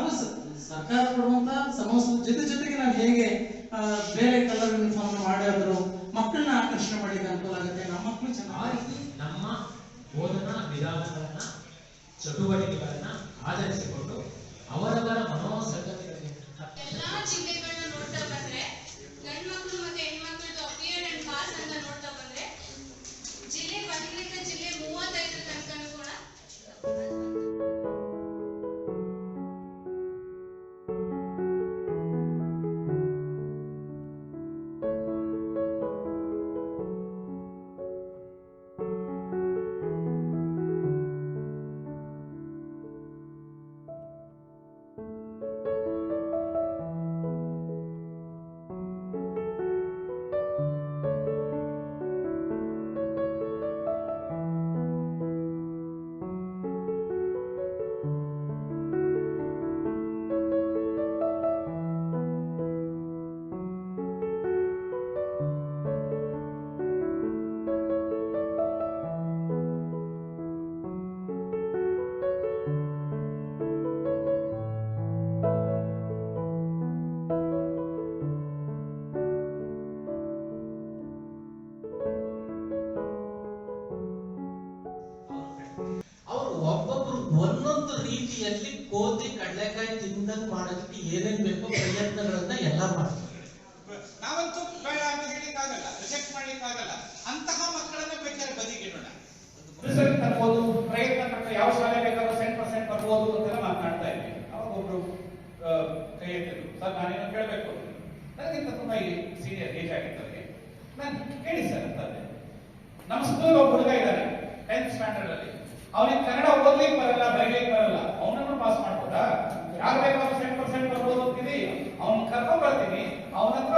ನಾವು ಸರ್ಕಾರ ಕೊಡುವಂತ ಸಮವಸ್ತ್ರ ಜೊತೆಗೆ ನಾವು ಹೇಗೆ ಬೇರೆ ಕಲರ್ ಯೂನಿಫಾರ್ಮ್ ಮಾಡಿದ್ರು ಮಕ್ಕಳನ್ನ ಆಕರ್ಷಣೆ ಮಾಡಲಿಕ್ಕೆ ಅನುಕೂಲ ಆಗುತ್ತೆ. ನಮ್ಮ ಮಕ್ಕಳು ಚೆನ್ನಾಗಿ ನಮ್ಮ ಬೋಧನಾ ವಿಧಾನಗಳನ್ನ ಚಟುವಟಿಕೆಗಳನ್ನ ಆಧರಿಸಿಕೊಂಡು ಅವರವರ ಮನೋಸಂಗತಿಗಳಿಗೆ ಎಲ್ಲಾ ಜಿಲ್ಲೆಗಳನ್ನ ನೋಡ್ತಾ ಬಂದ್ರೆ ಗಂಡು ಮಕ್ಕಳು ಮತ್ತೆ ಹೆಣ್ಮಕ್ಳದ್ದು ಅಪಿಯರ್ ಅಂಡ್ ಪಾಸ್ ಅಂತ ನೋಡ್ತಾ ಬಂದ್ರೆ ಜಿಲ್ಲೆ 1ರಿಂದ ಜಿಲ್ಲೆ 35 ತನಕನೂ ಕೂಡ ಒಬ್ಬೊಬ್ರು ಒಂದೊಂದು ರೀತಿಯಲ್ಲಿ ಕೋತಿ ಕಡಲೆಕಾಯಿ ತಿಂದಂಗ್ ಮಾಡೋದಕ್ಕೆ ಏನೇನ್ ಬೇಕೋ ಪ್ರಯತ್ನಗಳನ್ನ ಎಲ್ಲ ಮಾಡ್ತಾರೆ. ನಾವಂತೂ ಬೇಡ ಅಂತ ಹೇಳಿಕ್ಕಾಗಲ್ಲ, ರಿಜೆಕ್ಟ್ ಮಾಡ್ಲಿಕ್ಕಾಗಲ್ಲ. ಅಂತಹ ಮಕ್ಕಳನ್ನ ಬೇಕಾದ್ರೆ ಬದಿಗಿಡೋಣ. ರಿಸಲ್ಟ್ ತರ್ಬೋದು, ಪ್ರಯತ್ನ ಪಟ್ಟರೆ ಯಾವ ಶಾಲೆ ಬೇಕಾದ್ರೂ 100% ಬರ್ಬೋದು ಅಂತೆಲ್ಲ ಮಾತನಾಡ್ತಾ ಇದ್ವಿ. ಅವಾಗ ಒಬ್ರು ಕೈ ಎತ್ತಿದ್ರು, ಸರ್ ನಾನೇನೋ ಕೇಳಬೇಕು, ನನಗಿಂತ ತುಂಬಾ ಸೀನಿಯರ್ ಏಜ್ ಆಗಿರ್ತದೆ, ನಾನು ಹೇಳಿ ಸರ್ ಅಂತಂದೆ. ನಮ್ಮ ಸ್ಕೂಲ್ ಒಬ್ಬ ಹುಡುಗ ಇದ್ದಾನೆ 10th ಸ್ಟ್ಯಾಂಡರ್ಡ್ ಅಲ್ಲಿ, ಅವನಿಗೆ ಕನ್ನಡ ಓದ್ಲಿಕ್ಕೆ ಬರಲ್ಲ, ಬರೀಲಿಕ್ಕೆ ಬರಲ್ಲ, ಅವನನ್ನು ಪಾಸ್ ಮಾಡ್ಬೋದಾ? ಯಾರು ಬೇಕಾದ್ರೂ 100% ಬರ್ಬೋದು ಅಂತೀವಿ, ಅವ್ನು ಕರ್ಕೊಂಡ್ ಬರ್ತೀನಿ, ಅವನ ಹತ್ರ